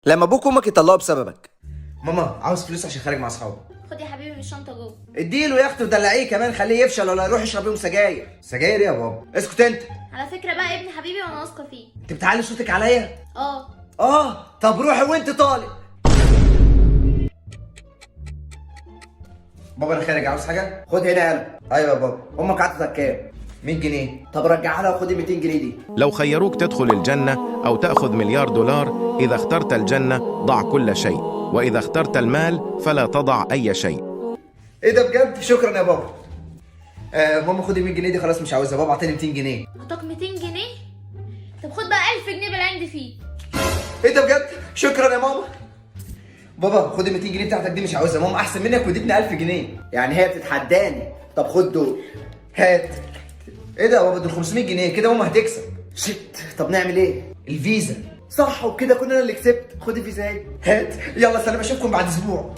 لما ابوك وامك يطلقوا بسببك. ماما عاوز فلوس عشان خارج مع اصحابي. خد يا حبيبي من الشنطه جوه. اديله يا اختي ودلعيه كمان، خليه يفشل ولا يروح يشرب بيهم سجاير. سجاير ايه يا بابا؟ اسكت انت. على فكره بقى ابن حبيبي وانا واثقه فيه. انت بتعلي صوتك عليا؟ اه. طب روحي وانت طالق. بابا انا خارج، عاوز حاجه؟ خد هنا يلا. ايوه يا بابا. امك عطتك كام؟ 100 جنيه. طب رجعها لها وخدي 200 جنيه دي. لو خيروك تدخل الجنة أو تأخذ مليار دولار، إذا اخترت الجنة ضع كل شيء، وإذا اخترت المال فلا تضع أي شيء. ايه ده بجد؟ شكرا يا بابا. ماما خدي 100 جنيه دي خلاص مش عاوزها. بابا اعطيني 200 جنيه. عطاك 200 جنيه؟ طب خد بقى 1000 جنيه باللي عندي فيه. ايه ده بجد؟ شكرا يا ماما. بابا خد ال 200 جنيه بتاعتك دي مش عاوزها. ماما احسن منك وادتني 1000 جنيه. يعني هي بتتحداني. طب خد دول. هات. ايه ده يا بابا؟ دول 500 جنيه كده ماما هتكسب. شت. طب نعمل ايه؟ الفيزا. صح وبكده كنا انا اللي كسبت. خد الفيزا اهي. هات. يلا سلام، اشوفكم بعد اسبوع.